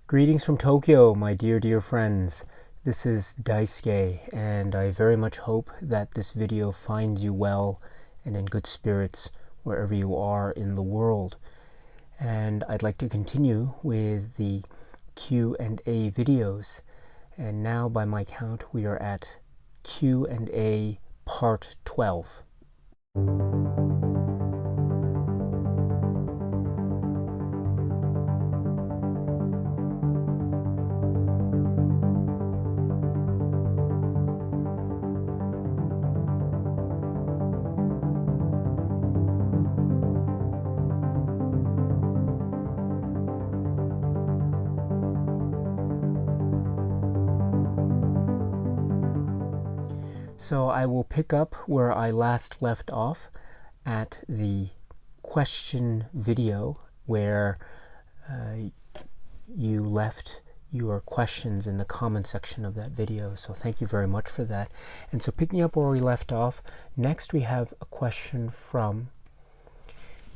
Greetings from Tokyo, my dear friends. This is Daisuke, and I very much hope that this video finds you well and in good spirits wherever you are in the world. And I'd like to continue with the Q&A videos. And now, by my count, we are at Q&A Part 12. So I will pick up where I last left off at the question video where you left your questions in the comment section of that video. So thank you very much for that. And so picking up where we left off, next we have a question from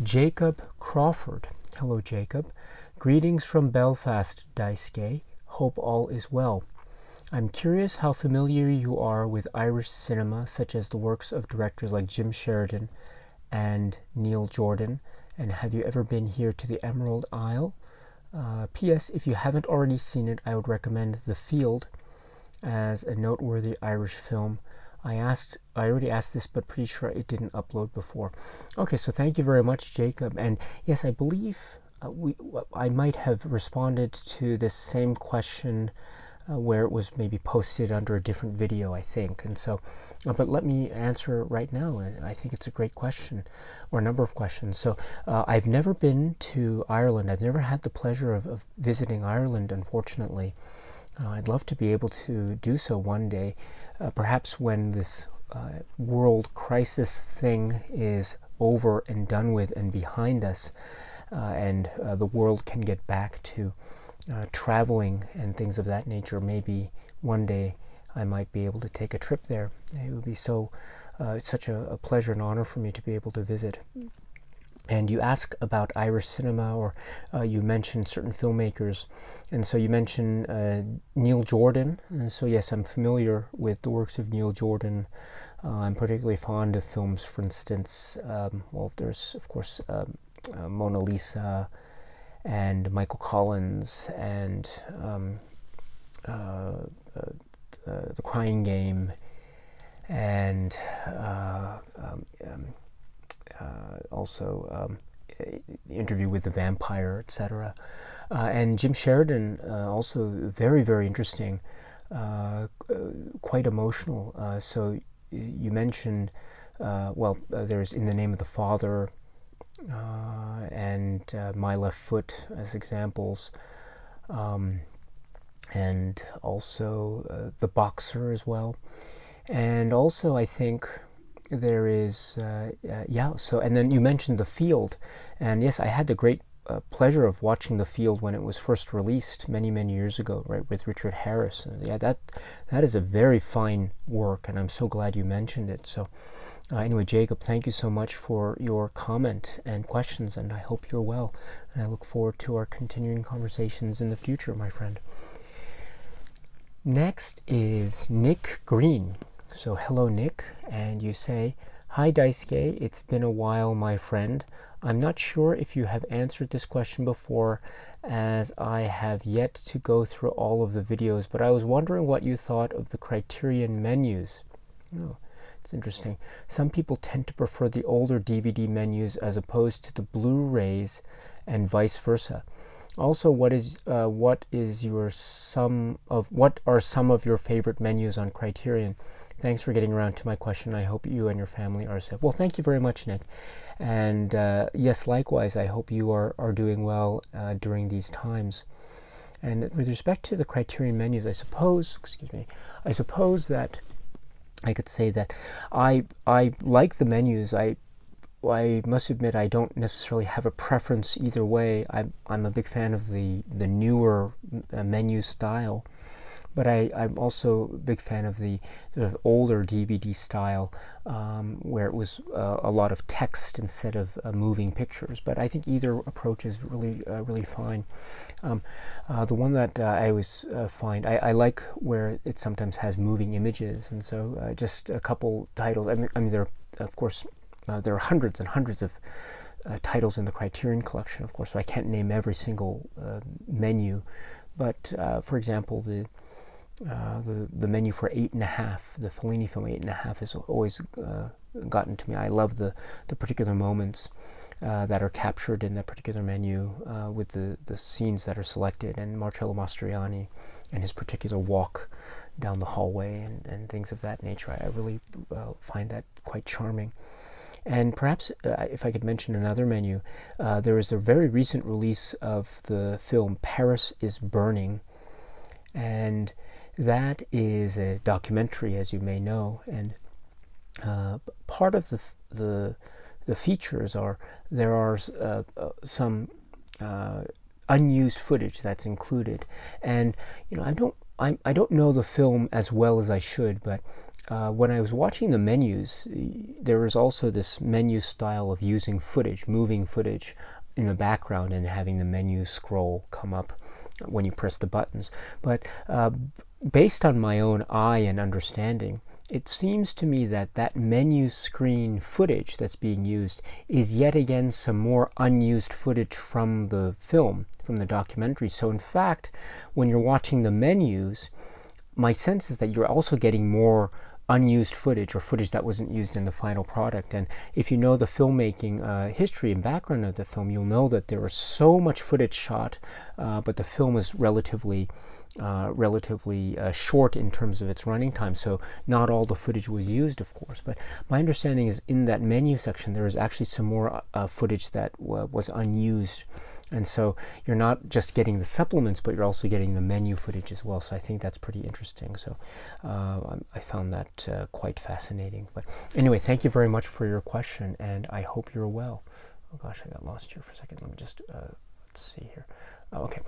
Jacob Crawford. Hello, Jacob. Greetings from Belfast, Daisuke. Hope all is well. I'm curious how familiar you are with Irish cinema, such as the works of directors like Jim Sheridan and Neil Jordan, and have you ever been here to the Emerald Isle? P.S. If you haven't already seen it, I would recommend The Field as a noteworthy Irish film. I already asked this, but pretty sure it didn't upload before. Okay, so thank you very much, Jacob. And yes, I believe I might have responded to this same question where it was maybe posted under a different video, I think. And so, but let me answer right now. And I think it's a great question, or a number of questions. So I've never been to Ireland. I've never had the pleasure of visiting Ireland, unfortunately. I'd love to be able to do so one day, perhaps when this world crisis thing is over and done with and behind us, and the world can get back to traveling and things of that nature. Maybe one day I might be able to take a trip there. It would be such a pleasure and honor for me to be able to visit. And you ask about Irish cinema, or you mentioned certain filmmakers, and so you mentioned Neil Jordan. And so yes, I'm familiar with the works of Neil Jordan. I'm particularly fond of films, for instance, well, there's of course Mona Lisa, and Michael Collins, and The Crying Game, and also The Interview with the Vampire, etc. And Jim Sheridan, also very interesting, quite emotional. So you mentioned, there's In the Name of the Father, and My Left Foot as examples, and also The Boxer as well. And also I think there is and then you mentioned The Field, and yes, I had the great pleasure of watching The Field when it was first released many years ago, right, with Richard Harris. And yeah, that is a very fine work, and I'm so glad you mentioned it. So anyway, Jacob, thank you so much for your comment and questions, and I hope you're well, and I look forward to our continuing conversations in the future, my friend. Next is Nick Greene. So hello, Nick, and you say, "Hi Daisuke, it's been a while, my friend. I'm not sure if you have answered this question before, as I have yet to go through all of the videos, but I was wondering what you thought of the Criterion menus." Oh, it's interesting. Some people tend to prefer the older DVD menus as opposed to the Blu-rays, and vice versa. Also, what are some of your favorite menus on Criterion? Thanks for getting around to my question. I hope you and your family are safe. Well, thank you very much, Nick. And yes, likewise, I hope you are doing well during these times. And with respect to the Criterion menus, I suppose that I could say that I like the menus. I must admit I don't necessarily have a preference either way. I'm a big fan of the newer menu style, but I'm also a big fan of the sort of older DVD style, where it was a lot of text instead of moving pictures. But I think either approach is really fine. The one that I always find, I like where it sometimes has moving images, and so just a couple titles. I mean there, of course, there are hundreds and hundreds of titles in the Criterion Collection, of course, so I can't name every single menu. But for example, the menu for 8½, the Fellini film 8½, has always gotten to me. I love the particular moments that are captured in that particular menu, with the scenes that are selected, and Marcello Mastroianni and his particular walk down the hallway and things of that nature. I really find that quite charming. And perhaps, if I could mention another menu, there is a very recent release of the film Paris is Burning, and that is a documentary, as you may know, and part of the features are there are some unused footage that's included, and I don't know the film as well as I should, but when I was watching the menus, there was also this menu style of using footage, moving footage in the background and having the menu scroll come up when you press the buttons. But based on my own eye and understanding, it seems to me that that menu screen footage that's being used is yet again some more unused footage from the film, from the documentary. So in fact, when you're watching the menus, my sense is that you're also getting more unused footage, or footage that wasn't used in the final product. And if you know the filmmaking history and background of the film, you'll know that there was so much footage shot, but the film is relatively short in terms of its running time, so not all the footage was used, of course. But my understanding is in that menu section there is actually some more footage that was unused, and so you're not just getting the supplements, but you're also getting the menu footage as well. So I think that's pretty interesting. So I found that quite fascinating. But anyway, thank you very much for your question, and I hope you're well. Oh gosh, I got lost here for a second. Let me just let's see here. Oh, okay.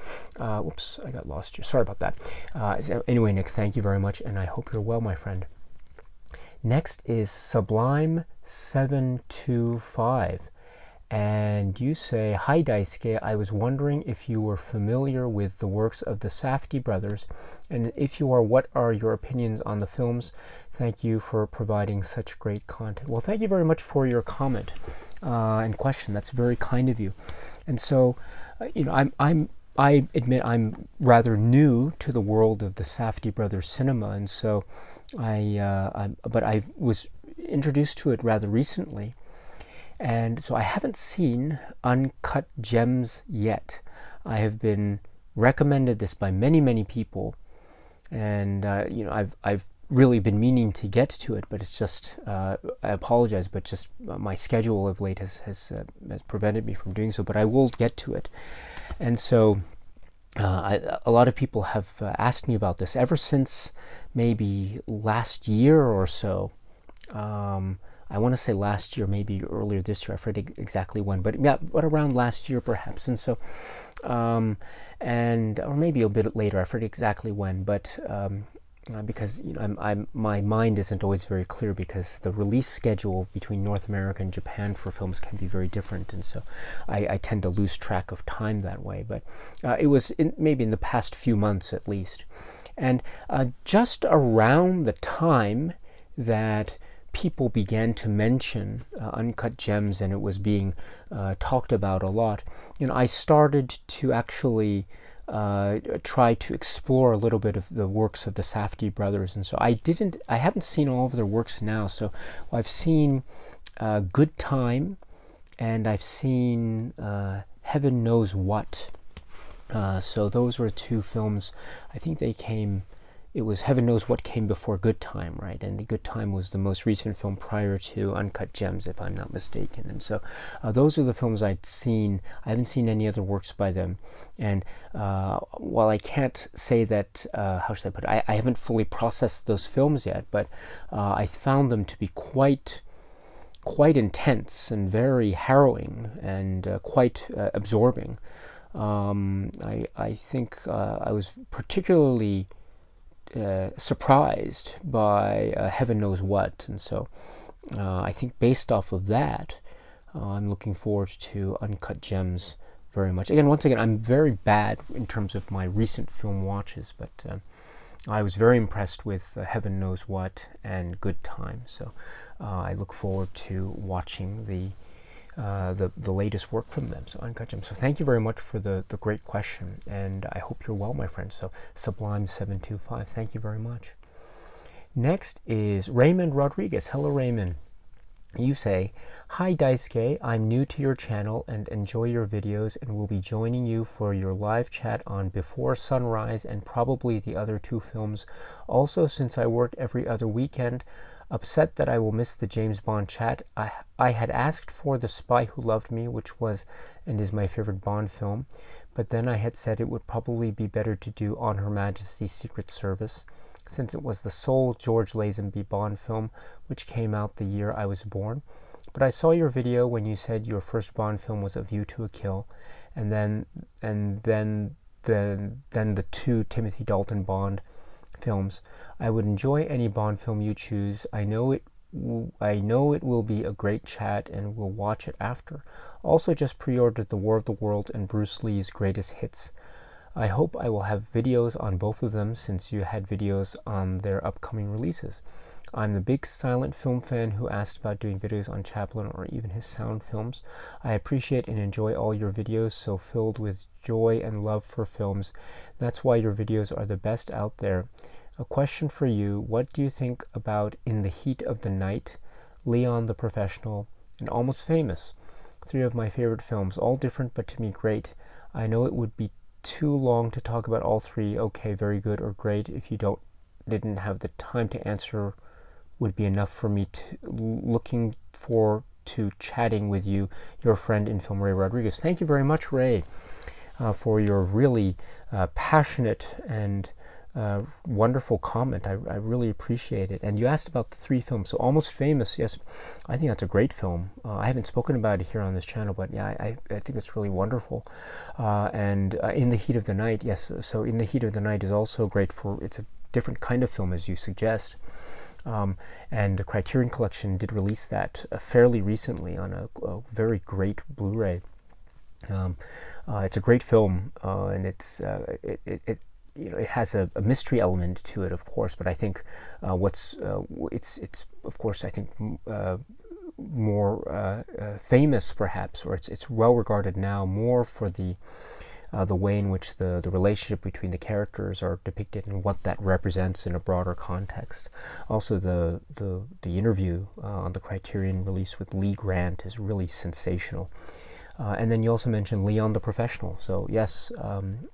Whoops, I got lost here. Sorry about that. Anyway, Nick, thank you very much, and I hope you're well, my friend. Next is Sublime725. And you say, "Hi Daisuke, I was wondering if you were familiar with the works of the Safdie brothers, and if you are, what are your opinions on the films? Thank you for providing such great content." Well, thank you very much for your comment and question. That's very kind of you. And so, I admit I'm rather new to the world of the Safdie brothers cinema, and so but I was introduced to it rather recently. And so I haven't seen Uncut Gems yet. I have been recommended this by many people, and I've really been meaning to get to it, but it's just I apologize, but just my schedule of late has prevented me from doing so. But I will get to it, and so a lot of people have asked me about this ever since maybe last year or so. I want to say last year, maybe earlier this year. I forget exactly when, but yeah, but around last year perhaps. And so, or maybe a bit later. I forget exactly when, but because my mind isn't always very clear, because the release schedule between North America and Japan for films can be very different, and so I tend to lose track of time that way. But it was maybe in the past few months at least, and just around the time that people began to mention Uncut Gems and it was being talked about a lot, I started to actually try to explore a little bit of the works of the Safdie brothers. And so I haven't seen all of their works now. So I've seen Good Time, and I've seen Heaven Knows What. So those were two films. I think it was Heaven Knows What came before Good Time, right? And the Good Time was the most recent film prior to Uncut Gems, if I'm not mistaken. And so those are the films I'd seen. I haven't seen any other works by them. And while I can't say that, how should I put it? I haven't fully processed those films yet, but I found them to be quite intense and very harrowing and quite absorbing. I think I was particularly surprised by Heaven Knows What. And so I think based off of that, I'm looking forward to Uncut Gems very much. Once again, I'm very bad in terms of my recent film watches, but I was very impressed with Heaven Knows What and Good Time. So I look forward to watching the latest work from them, so Uncut Gems. So thank you very much for the great question, and I hope you're well, my friend. So Sublime725, thank you very much. Next is Raymond Rodriguez. Hello, Raymond. You say, "Hi Daisuke, I'm new to your channel and enjoy your videos and will be joining you for your live chat on Before Sunrise and probably the other two films. Also, since I work every other weekend, upset that I will miss the James Bond chat. I had asked for The Spy Who Loved Me, which was and is my favorite Bond film, but then I had said it would probably be better to do On Her Majesty's Secret Service, since it was the sole George Lazenby Bond film which came out the year I was born. But I saw your video when you said your first Bond film was A View to a Kill, and then the two Timothy Dalton Bond films. I would enjoy any Bond film you choose. I know it will be a great chat and will watch it after. Also just pre-ordered The War of the Worlds and Bruce Lee's Greatest Hits. I hope I will have videos on both of them since you had videos on their upcoming releases. I'm the big silent film fan who asked about doing videos on Chaplin or even his sound films. I appreciate and enjoy all your videos, so filled with joy and love for films. That's why your videos are the best out there. A question for you, what do you think about In the Heat of the Night, Leon the Professional, and Almost Famous? Three of my favorite films, all different but to me great. I know it would be too long to talk about all three. Okay, very good or great. If you didn't have the time to answer, would be enough for me to looking forward to chatting with you, your friend in film, Ray Rodriguez. Thank you very much, Ray, for your really passionate and wonderful comment. I really appreciate it. And you asked about the three films. So Almost Famous, yes, I think that's a great film. I haven't spoken about it here on this channel, but yeah, I think it's really wonderful. And In the Heat of the Night, yes, so In the Heat of the Night is also great it's a different kind of film, as you suggest. And the Criterion Collection did release that fairly recently on a very great Blu-ray. It's a great film, and it has a mystery element to it, of course. But I think it's of course I think more famous, perhaps, or it's well regarded now more for the way in which the relationship between the characters are depicted and what that represents in a broader context. Also, the interview on the Criterion release with Lee Grant is really sensational. And then you also mentioned Leon the Professional. So yes,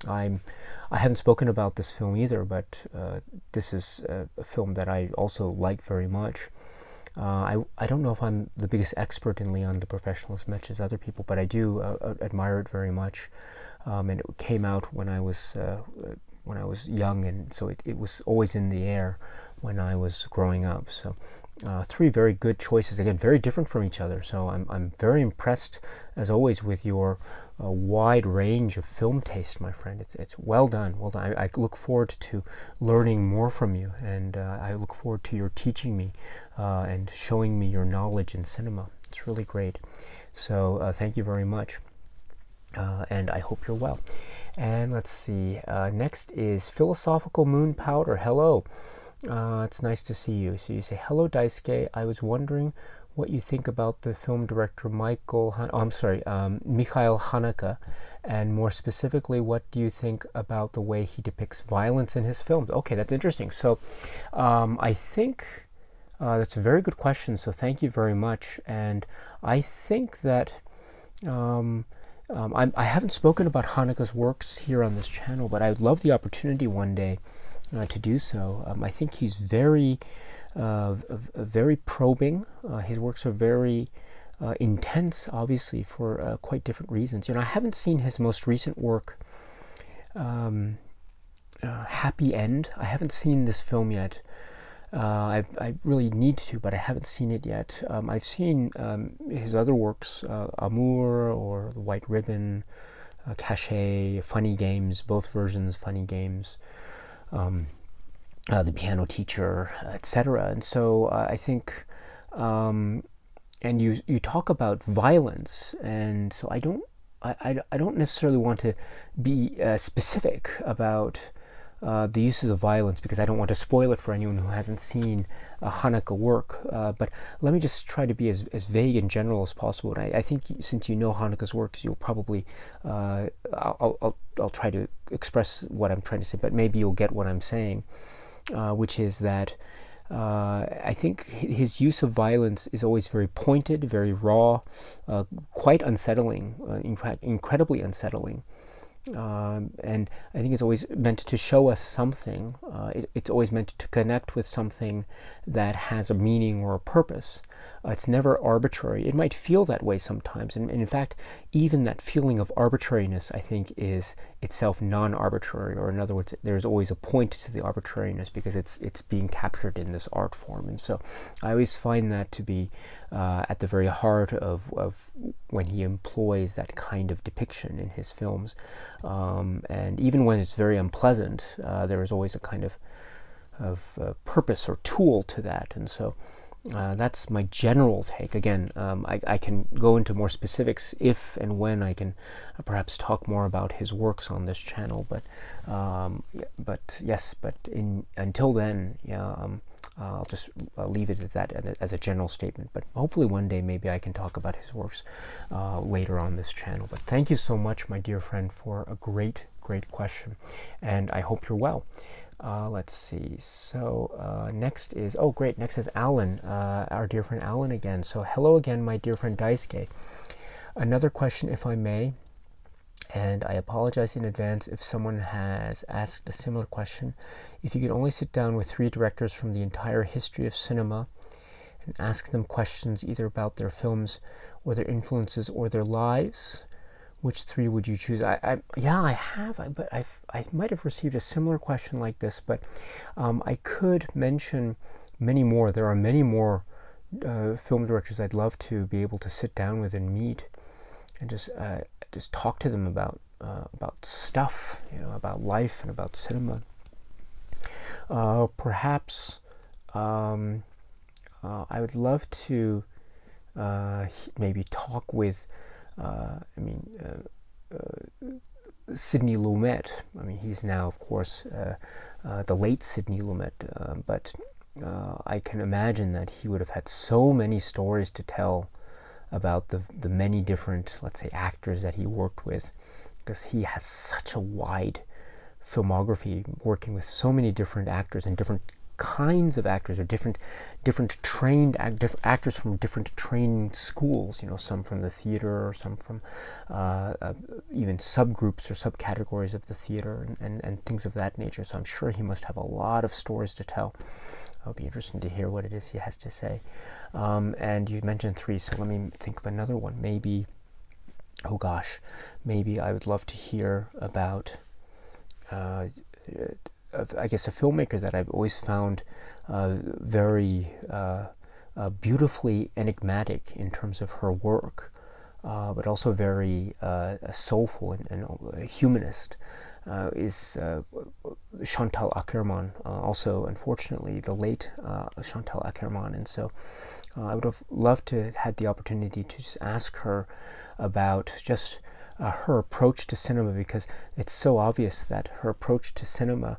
I haven't spoken about this film either, but this is a film that I also like very much. I don't know if I'm the biggest expert in Leon the Professional as much as other people, but I do admire it very much. And it came out when I was young, and so it was always in the air when I was growing up. So three very good choices, again, very different from each other. So I'm very impressed, as always, with your wide range of film taste, my friend. It's well done, well done. I look forward to learning more from you, and I look forward to your teaching me and showing me your knowledge in cinema. It's really great. So thank you very much. And I hope you're well. And let's see, next is Philosophical Moon Powder. Hello, it's nice to see you. So you say, hello Daisuke, I was wondering what you think about the film director Mikhail Haneke, and more specifically, what do you think about the way he depicts violence in his films? Okay, that's interesting. So I think that's a very good question, so thank you very much. And I think that I haven't spoken about Haneke's works here on this channel, but I would love the opportunity one day to do so. I think he's very probing. His works are very intense, obviously, for quite different reasons. I haven't seen his most recent work, Happy End. I haven't seen this film yet. I really need to, but I haven't seen it yet. I've seen his other works, Amour or The White Ribbon, Cachet, Funny Games, both versions, Funny Games. the piano teacher, etc. And so I think, and you talk about violence, and so I don't necessarily want to be specific about the uses of violence, because I don't want to spoil it for anyone who hasn't seen a Haneke work. But let me just try to be as vague and general as possible. And I think since you know Haneke's works, you'll probably I'll try to express what I'm trying to say, but maybe you'll get what I'm saying, which is that I think his use of violence is always very pointed, very raw, quite unsettling, incredibly unsettling. And I think it's always meant to show us something. It's always meant to connect with something that has a meaning or a purpose. It's never arbitrary. It might feel that way sometimes, and in fact, even that feeling of arbitrariness, I think, is itself non-arbitrary. Or in other words, there's always a point to the arbitrariness because it's being captured in this art form. And so, I always find that to be at the very heart of when he employs that kind of depiction in his films. And even when it's very unpleasant, there is always a kind of purpose or tool to that. And so that's my general take. Again, I can go into more specifics if and when I can perhaps talk more about his works on this channel. But until then, I'll just leave it at that as a general statement. But hopefully one day maybe I can talk about his works later on this channel. But thank you so much, my dear friend, for a great question, and I hope you're well. Let's see. So next is, oh great, next is Alan, our dear friend Alan again. So hello again, my dear friend Daisuke. Another question, if I may, and I apologize in advance if someone has asked a similar question. If you could only sit down with 3 directors from the entire history of cinema and ask them questions either about their films or their influences or their lives, which 3 would you choose? I have, but I might have received a similar question like this, but I could mention many more. There are many more film directors I'd love to be able to sit down with and meet and just talk to them about stuff, about life and about cinema. Perhaps I would love to maybe talk with Sidney Lumet. I mean, he's now, of course, the late Sidney Lumet, but I can imagine that he would have had so many stories to tell about the many different, let's say, actors that he worked with, because he has such a wide filmography, working with so many different actors and different kinds of actors, or different trained actors from different training schools, some from the theater, or some from even subgroups or subcategories of the theater, and things of that nature. So I'm sure he must have a lot of stories to tell. It'll be interesting to hear what it is he has to say. And you mentioned 3, so let me think of another one. Maybe I would love to hear about I guess a filmmaker that I've always found very beautifully enigmatic in terms of her work, but also very soulful and humanist, is Chantal Akerman, also unfortunately the late Chantal Akerman. And so I would have loved to had the opportunity to just ask her about just her approach to cinema, because it's so obvious that her approach to cinema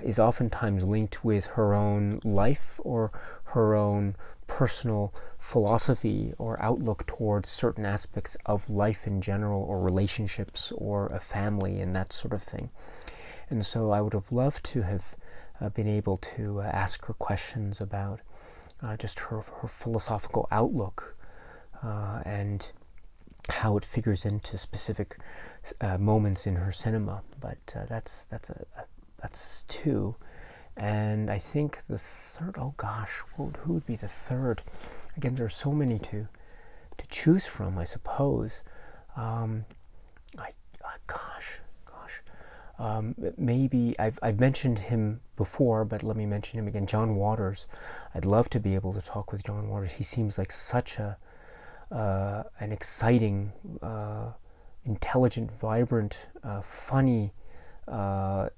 is oftentimes linked with her own life or her own personal philosophy or outlook towards certain aspects of life in general, or relationships, or a family, and that sort of thing. And so I would have loved to have been able to ask her questions about just her philosophical outlook and how it figures into specific moments in her cinema. But that's 2. And I think the third, who would be the third? Again, there are so many to choose from, I suppose. Maybe I've mentioned him before, but let me mention him again. John Waters. I'd love to be able to talk with John Waters. He seems like such an exciting, intelligent, vibrant, funny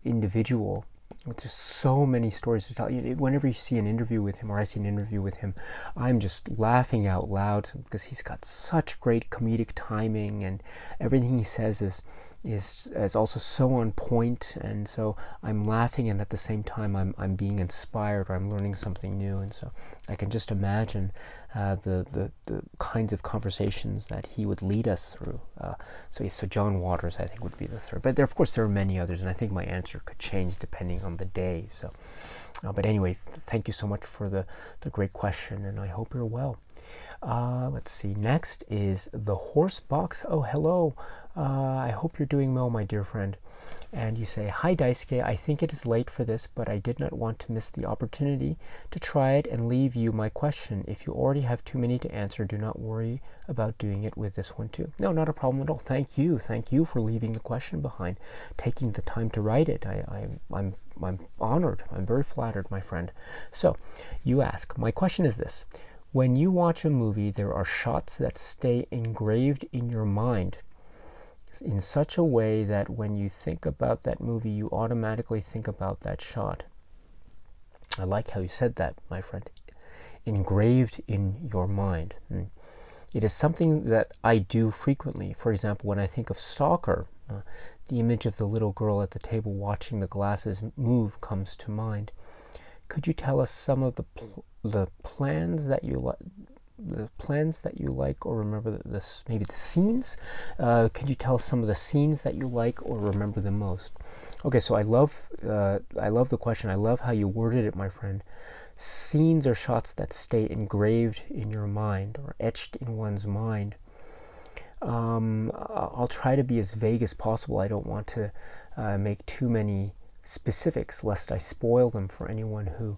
individual. There's so many stories to tell. Whenever you see an interview with him, or I see an interview with him, I'm just laughing out loud because he's got such great comedic timing, and everything he says is also so on point. And so I'm laughing, and at the same time I'm being inspired, or I'm learning something new. And so I can just imagine the kinds of conversations that he would lead us through. So John Waters, I think, would be the third. But of course there are many others, and I think my answer could change depending on the day. So, but anyway, thank you so much for the great question, and I hope you're well. Let's see. Next is the Horse Box. Oh, hello. I hope you're doing well, my dear friend. And you say, "Hi Daisuke, I think it is late for this, but I did not want to miss the opportunity to try it and leave you my question. If you already have too many to answer, do not worry about doing it with this one too." No, not a problem at all. Thank you for leaving the question behind, taking the time to write it. I'm honored. I'm very flattered, my friend. So, you ask, my question is this: when you watch a movie, there are shots that stay engraved in your mind in such a way that when you think about that movie, you automatically think about that shot. I like how you said that, my friend. Engraved in your mind. It is something that I do frequently. For example, when I think of Stalker, the image of the little girl at the table watching the glasses move comes to mind. Could you tell us some of the plans that you like? The plans that you like or remember, maybe the scenes? Could you tell some of the scenes that you like or remember the most? Okay, so I love the question. I love how you worded it, my friend. Scenes or shots that stay engraved in your mind or etched in one's mind. I'll try to be as vague as possible. I don't want to make too many specifics lest I spoil them for anyone who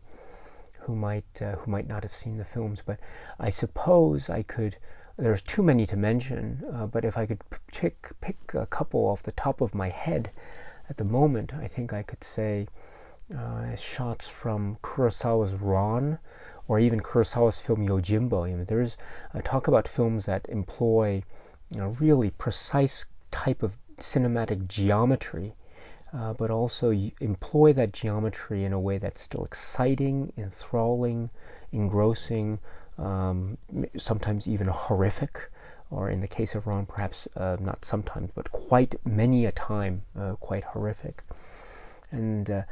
might not have seen the films. But I suppose I could. There's too many to mention, but if I could pick a couple off the top of my head at the moment, I think I could say shots from Kurosawa's Ran, or even Kurosawa's film Yojimbo. There's talk about films that employ really precise type of cinematic geometry. But also employ that geometry in a way that's still exciting, enthralling, engrossing, sometimes even horrific, or in the case of Ron, perhaps not sometimes, but quite many a time, quite horrific. And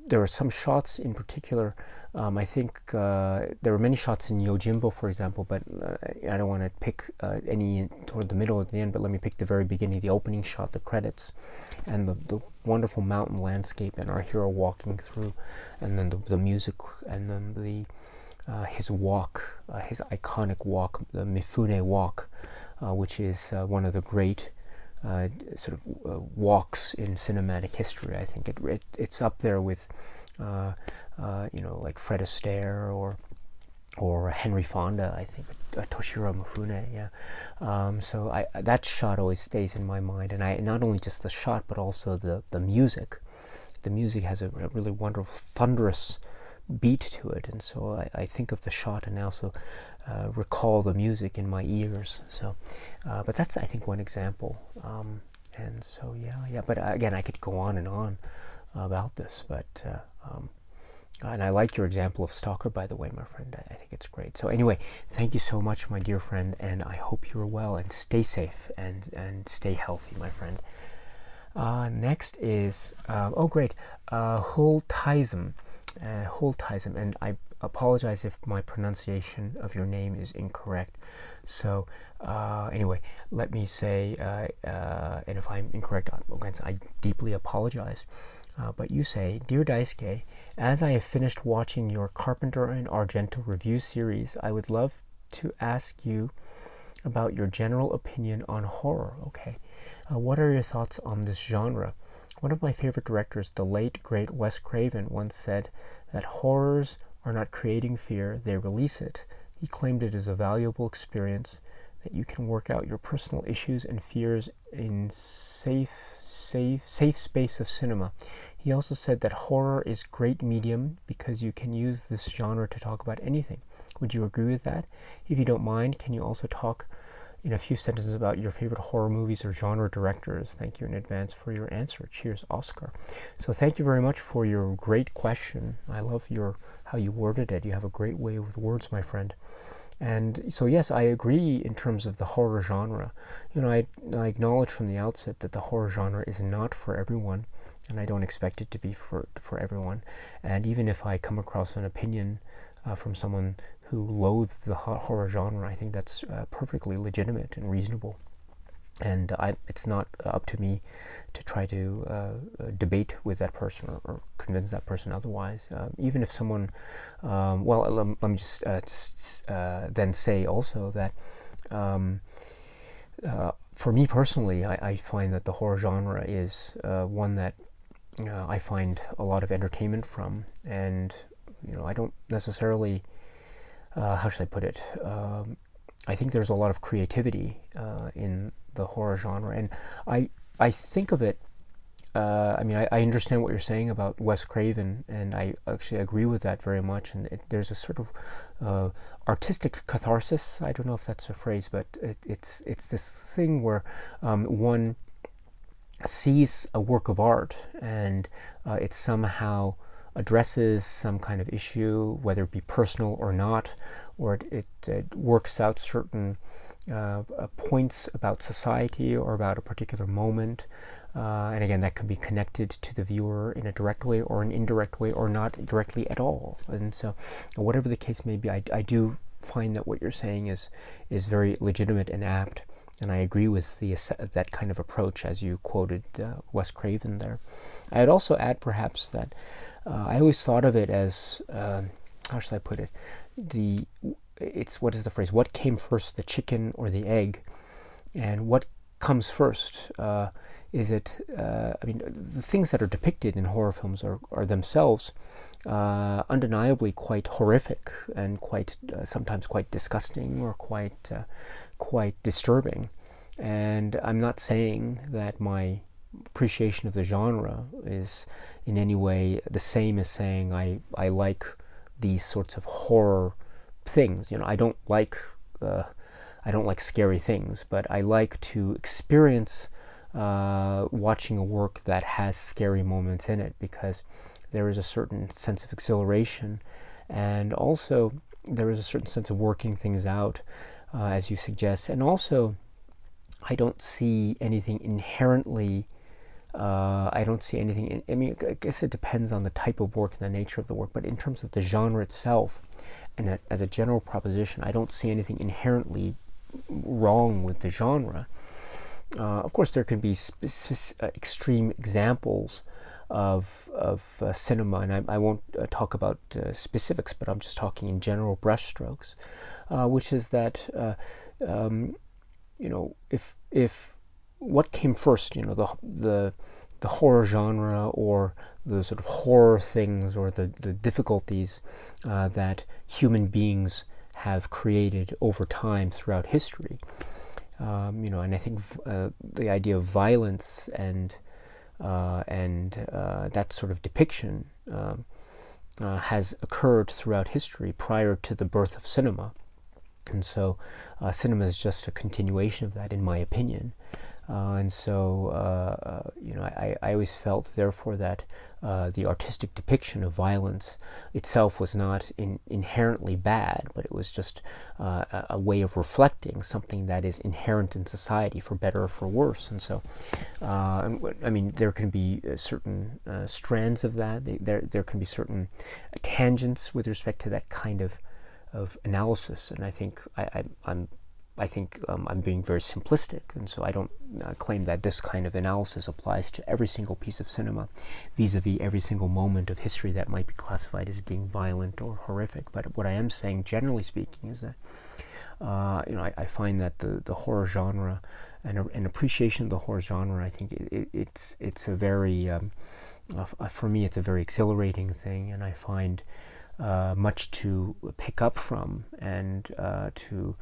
there are some shots in particular. I think there were many shots in Yojimbo, for example, but I don't want to pick any toward the middle or the end, but let me pick the very beginning, the opening shot, the credits, and the wonderful mountain landscape and our hero walking through, and then the music, and then his walk, his iconic walk, the Mifune walk, which is one of the great sort of walks in cinematic history. I think it's up there with like Fred Astaire or Henry Fonda. I think Toshiro Mifune. Yeah. So that shot always stays in my mind, and I not only just the shot but also the music. The music has a really wonderful thunderous beat to it, and so I think of the shot and I also recall the music in my ears. So, but that's, I think, one example. And so yeah. But again, I could go on and on about this. But and I like your example of Stalker, by the way, my friend. I think it's great. So anyway, thank you so much, my dear friend, and I hope you're well and stay safe and stay healthy, my friend. Next is great, Hultaizm. Hultaizm, and I apologize if my pronunciation of your name is incorrect. So anyway, let me say, and if I'm incorrect, I deeply apologize. But you say, "Dear Daisuke, as I have finished watching your Carpenter and Argento review series, I would love to ask you about your general opinion on horror." Okay, what are your thoughts on this genre? One of my favorite directors, the late, great Wes Craven, once said that horrors are not creating fear, they release it. He claimed it is a valuable experience, that you can work out your personal issues and fears in safe space of cinema. He also said that horror is great medium because you can use this genre to talk about anything. Would you agree with that? If you don't mind, can you also talk in a few sentences about your favorite horror movies or genre directors. Thank you in advance for your answer. Cheers, Oscar. So thank you very much for your great question. I love how you worded it. You have a great way with words, my friend. And so yes, I agree in terms of the horror genre. I acknowledge from the outset that the horror genre is not for everyone, and I don't expect it to be for everyone. And even if I come across an opinion from someone who loathes the horror genre, I think that's perfectly legitimate and reasonable. And it's not up to me to try to debate with that person or convince that person otherwise. Even if someone, let me just then say also that for me personally, I find that the horror genre is one that I find a lot of entertainment from, and I don't necessarily, how should I put it? I think there's a lot of creativity in the horror genre, and I think of it. I understand what you're saying about Wes Craven, and I actually agree with that very much. And there's a sort of artistic catharsis. I don't know if that's a phrase, but it's this thing where one sees a work of art and it somehow addresses some kind of issue, whether it be personal or not, or it works out certain points about society or about a particular moment. And again, that can be connected to the viewer in a direct way or an indirect way or not directly at all. And so whatever the case may be, I do find that what you're saying is very legitimate and apt. And I agree with that kind of approach, as you quoted Wes Craven there. I'd also add perhaps that I always thought of it as, how should I put it? What is the phrase? What came first, the chicken or the egg? And what comes first? Is it, the things that are depicted in horror films are themselves undeniably quite horrific and quite sometimes quite disgusting or quite disturbing. And I'm not saying that my appreciation of the genre is in any way the same as saying I like these sorts of horror things. I don't like scary things, but I like to experience watching a work that has scary moments in it, because there is a certain sense of exhilaration, and also there is a certain sense of working things out, as you suggest. And also, I don't see anything inherently. I guess it depends on the type of work and the nature of the work. But in terms of the genre itself, and as a general proposition, I don't see anything inherently wrong with the genre. Of course, there can be extreme examples of cinema, and I won't talk about specifics, but I'm just talking in general brushstrokes, which is that if what came first, the horror genre or the sort of horror things or the difficulties that human beings have created over time throughout history. And I think the idea of violence and that sort of depiction has occurred throughout history prior to the birth of cinema. And so cinema is just a continuation of that, in my opinion. I always felt, therefore, that the artistic depiction of violence itself was not inherently bad, but it was just a way of reflecting something that is inherent in society, for better or for worse. And so, there can be certain strands of that. There can be certain tangents with respect to that kind of analysis, and I think I'm being very simplistic, and so I don't claim that this kind of analysis applies to every single piece of cinema, vis-a-vis every single moment of history that might be classified as being violent or horrific. But what I am saying, generally speaking, is that I find that the horror genre and an appreciation of the horror genre, I think it's a very for me it's a very exhilarating thing, and I find much to pick up from and to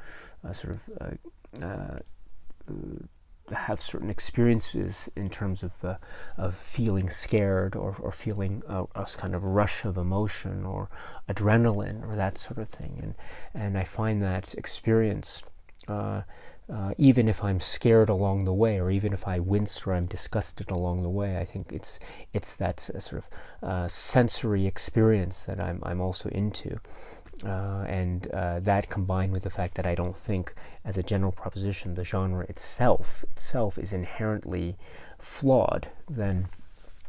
have certain experiences in terms of feeling scared or feeling a kind of rush of emotion or adrenaline or that sort of thing. And I find that experience even if I'm scared along the way, or even if I wince or I'm disgusted along the way, I think it's that sort of sensory experience that I'm also into. And that combined with the fact that I don't think, as a general proposition, the genre itself is inherently flawed, then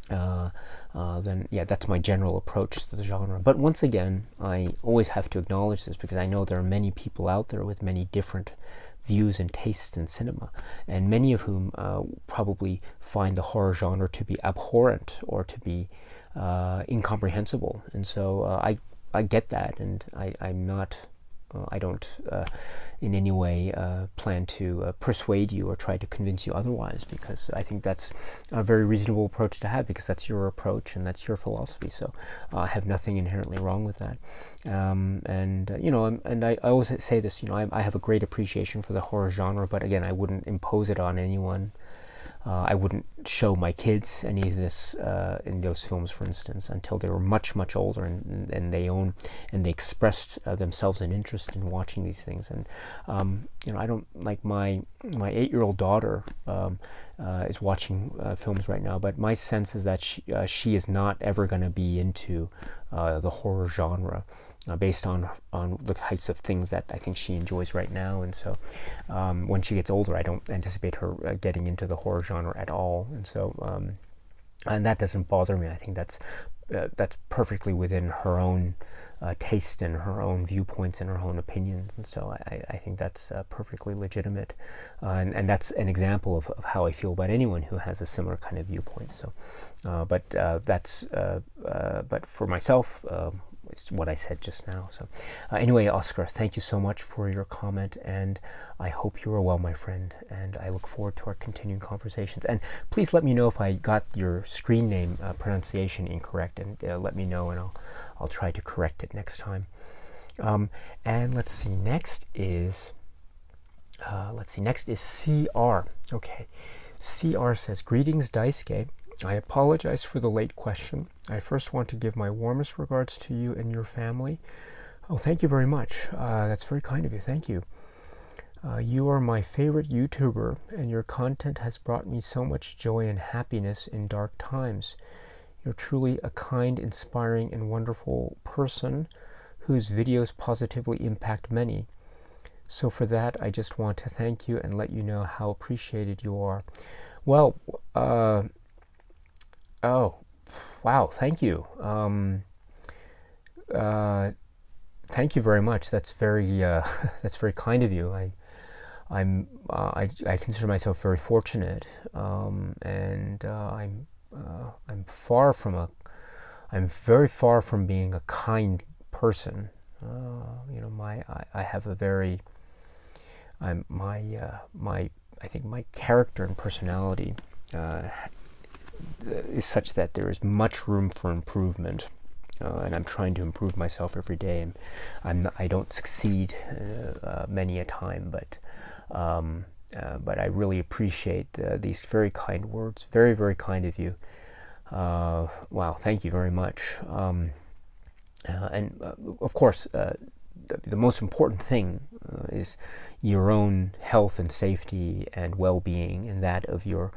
yeah, that's my general approach to the genre. But once again, I always have to acknowledge this, because I know there are many people out there with many different views and tastes in cinema, and many of whom probably find the horror genre to be abhorrent or to be incomprehensible. And so I get that, and I'm not, I don't in any way plan to persuade you or try to convince you otherwise, because I think that's a very reasonable approach to have, because that's your approach and that's your philosophy. So I have nothing inherently wrong with that. You know, and I always say this, you know, I have a great appreciation for the horror genre, but again, I wouldn't impose it on anyone. I wouldn't show my kids any of this in those films, for instance, until they were much, much older, and they expressed themselves an interest in watching these things. And you know, I don't, like, my 8-year-old daughter is watching films right now, but my sense is that she is not ever going to be into the horror genre. Based on the types of things that I think she enjoys right now. And so when she gets older, I don't anticipate her getting into the horror genre at all. And so and that doesn't bother me. I think that's perfectly within her own taste and her own viewpoints and her own opinions. And so I think that's perfectly legitimate. And that's an example of how I feel about anyone who has a similar kind of viewpoint. So, but for myself, it's what I said just now. So anyway, Oscar, thank you so much for your comment, and I hope you are well, my friend, and I look forward to our continuing conversations. And please let me know if I got your screen name pronunciation incorrect, and let me know, and I'll try to correct it next time. And let's see, next is CR. Okay, CR says, "Greetings, Daisuke. I apologize for the late question. I first want to give my warmest regards to you and your family." Oh, thank you very much. That's very kind of you. Thank you. You are my favorite YouTuber, and your content has brought me so much joy and happiness in dark times. You're truly a kind, inspiring, and wonderful person whose videos positively impact many. So for that, I just want to thank you and let you know how appreciated you are. Well, oh, wow! Thank you. Thank you very much. That's very that's very kind of you. I consider myself very fortunate, and I'm very far from being a kind person. You know, I have a very I think my character and personality is such that there is much room for improvement, and I'm trying to improve myself every day. And I don't succeed many a time, but I really appreciate these very kind words. Very, very kind of you. Wow, thank you very much. And of course, the most important thing is your own health and safety and well-being, and that of your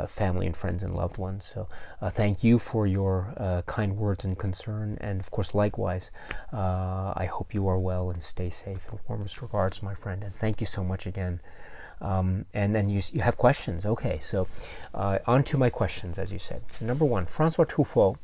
family and friends and loved ones. So thank you for your kind words and concern, and of course likewise, I hope you are well and stay safe. And warmest regards, my friend, and thank you so much again. And then you have questions. Okay, so on to my questions, as you said. So number one, Francois Truffaut,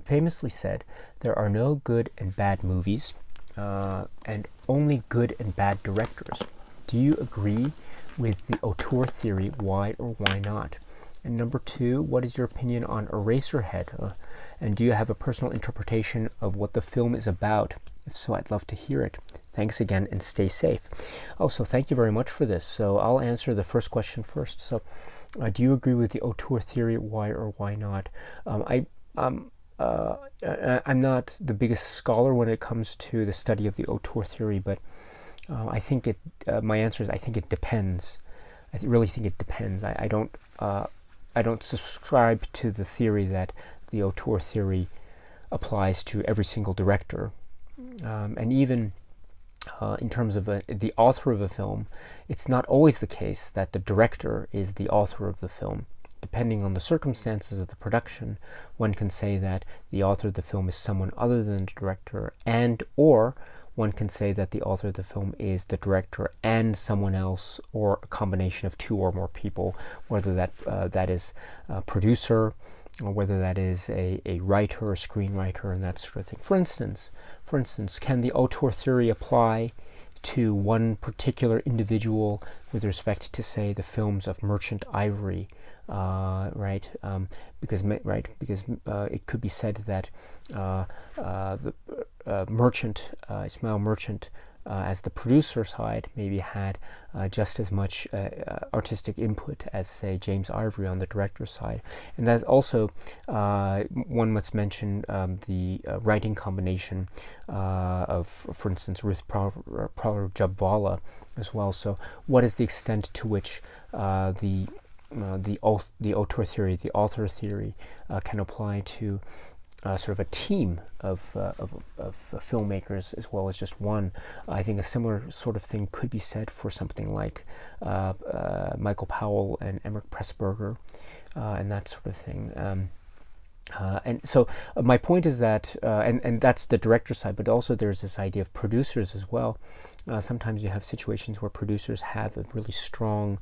famously said, "There are no good and bad movies, and only good and bad directors." Do you agree with the auteur theory? Why or why not? And number two, what is your opinion on Eraserhead? And do you have a personal interpretation of what the film is about? If so, I'd love to hear it. Thanks again, and stay safe. Also, thank you very much for this. So I'll answer the first question first. So do you agree with the auteur theory? Why or why not? I'm not the biggest scholar when it comes to the study of the auteur theory, but I think it. My answer is I think it depends. I really think it depends. I don't subscribe to the theory that the auteur theory applies to every single director, and even in terms of the author of a film, it's not always the case that the director is the author of the film. Depending on the circumstances of the production, one can say that the author of the film is someone other than the director, and or one can say that the author of the film is the director and someone else, or a combination of two or more people, whether that is a producer, or whether that is a writer or screenwriter, and that sort of thing. For instance, can the auteur theory apply to one particular individual with respect to, say, the films of Merchant Ivory, because it could be said that the Ismail Merchant, as the producer side, maybe had just as much artistic input as, say, James Ivory on the director's side. And that's also, one must mention the writing combination of, for instance, Ruth Prowler-Jabvala as well. So what is the extent to which the auteur theory, the author theory, can apply to sort of a team of filmmakers as well as just one? I think a similar sort of thing could be said for something like Michael Powell and Emmerich Pressburger and that sort of thing. And so my point is that, and that's the director side, but also there's this idea of producers as well. Sometimes you have situations where producers have a really strong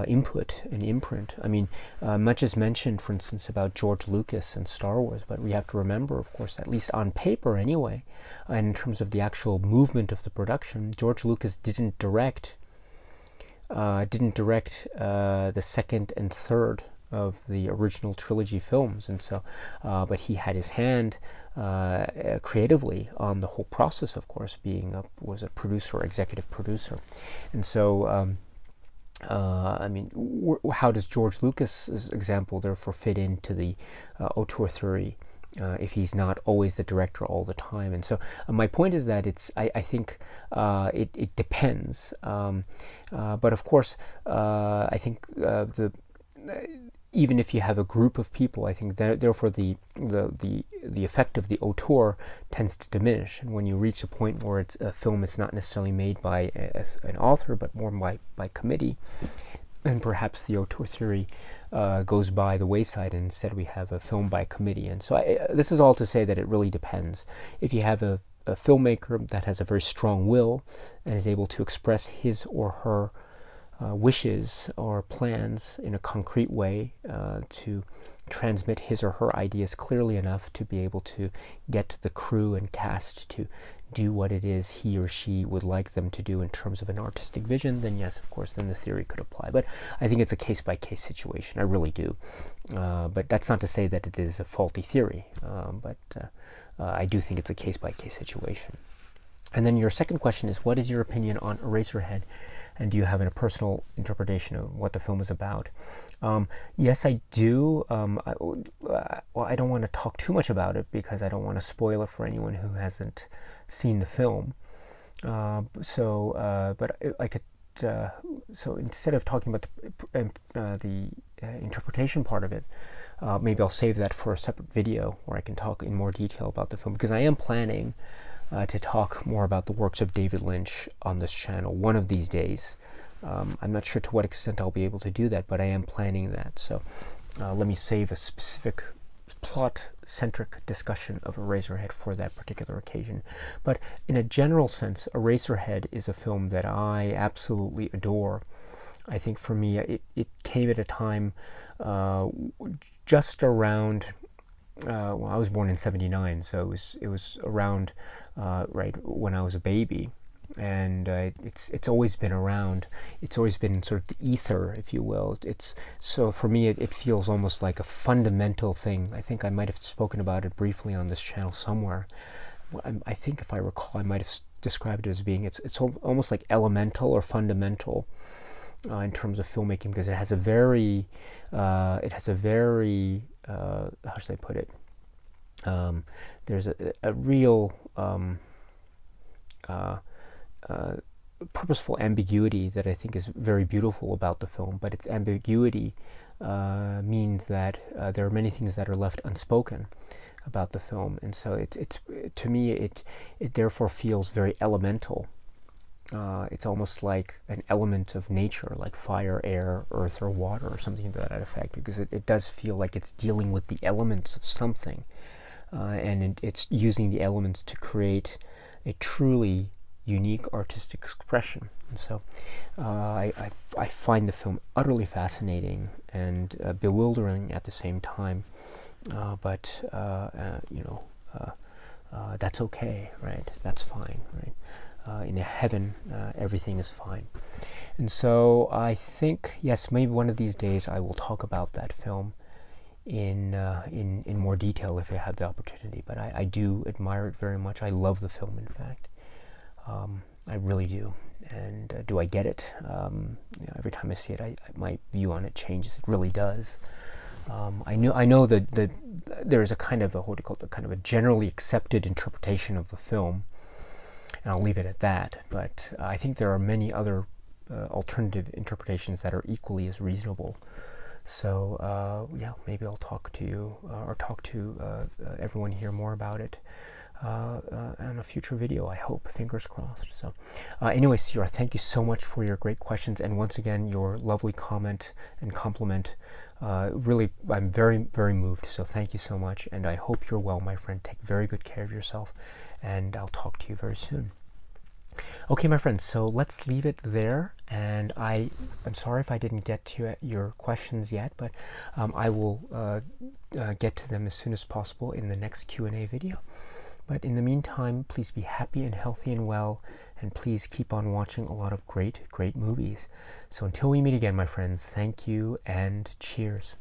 input and imprint. I mean, much is mentioned, for instance, about George Lucas and Star Wars, but we have to remember, of course, at least on paper anyway, and in terms of the actual movement of the production, George Lucas didn't direct the second and third of the original trilogy films, and so, but he had his hand creatively on the whole process, of course, was a producer, executive producer, and so. I mean, how does George Lucas's example therefore fit into the auteur theory if he's not always the director all the time? And so my point is that I think it depends, but of course I think even if you have a group of people, I think therefore the effect of the auteur tends to diminish. And when you reach a point where it's a film, it's not necessarily made by an author, but more by committee, and perhaps the auteur theory goes by the wayside, and instead we have a film by committee. And so this is all to say that it really depends. If you have a filmmaker that has a very strong will and is able to express his or her wishes or plans in a concrete way, to transmit his or her ideas clearly enough to be able to get the crew and cast to do what it is he or she would like them to do in terms of an artistic vision, then yes, of course, then the theory could apply. But I think it's a case-by-case situation. I really do. But that's not to say that it is a faulty theory. But I do think it's a case-by-case situation. And then your second question is, what is your opinion on Eraserhead? And do you have a personal interpretation of what the film is about? Yes, I do. I don't want to talk too much about it because I don't want to spoil it for anyone who hasn't seen the film. But I could. So instead of talking about the interpretation part of it, maybe I'll save that for a separate video where I can talk in more detail about the film, because I am planning to talk more about the works of David Lynch on this channel one of these days. I'm not sure to what extent I'll be able to do that, but I am planning that. So let me save a specific plot-centric discussion of Eraserhead for that particular occasion. But in a general sense, Eraserhead is a film that I absolutely adore. I think for me, it came at a time just around. Well, I was born in '79, so it was around right when I was a baby, and it's always been around. It's always been sort of the ether, if you will. So for me, it feels almost like a fundamental thing. I think I might have spoken about it briefly on this channel somewhere. I think, if I recall, I might have described it as being it's almost like elemental or fundamental in terms of filmmaking, because it has a very how should I put it? There's a real purposeful ambiguity that I think is very beautiful about the film, but its ambiguity means that there are many things that are left unspoken about the film, and so it's to me it therefore feels very elemental. it's almost like an element of nature, like fire, air, earth, or water, or something to that effect, because it does feel like it's dealing with the elements of something, and it's using the elements to create a truly unique artistic expression. And so I find the film utterly fascinating and bewildering at the same time, but that's okay, right? That's fine, right? In heaven, everything is fine. And so I think, yes, maybe one of these days I will talk about that film in more detail if I have the opportunity. But I do admire it very much. I love the film, in fact. I really do. And do I get it? Every time I see it, my view on it changes. It really does. I know that there's a kind of a generally accepted interpretation of the film, and I'll leave it at that. But I think there are many other alternative interpretations that are equally as reasonable. So yeah, maybe I'll talk to you or talk to everyone here more about it in a future video, I hope. Fingers crossed. So anyway, Sierra, thank you so much for your great questions, and once again your lovely comment and compliment. Really, I'm very, very moved, so thank you so much, and I hope you're well, my friend. Take very good care of yourself, and I'll talk to you very soon. Okay, my friends, so let's leave it there, and I'm sorry if I didn't get to your questions yet, but I will get to them as soon as possible in the next Q&A video. But in the meantime, please be happy and healthy and well, and please keep on watching a lot of great, great movies. So until we meet again, my friends, thank you and cheers.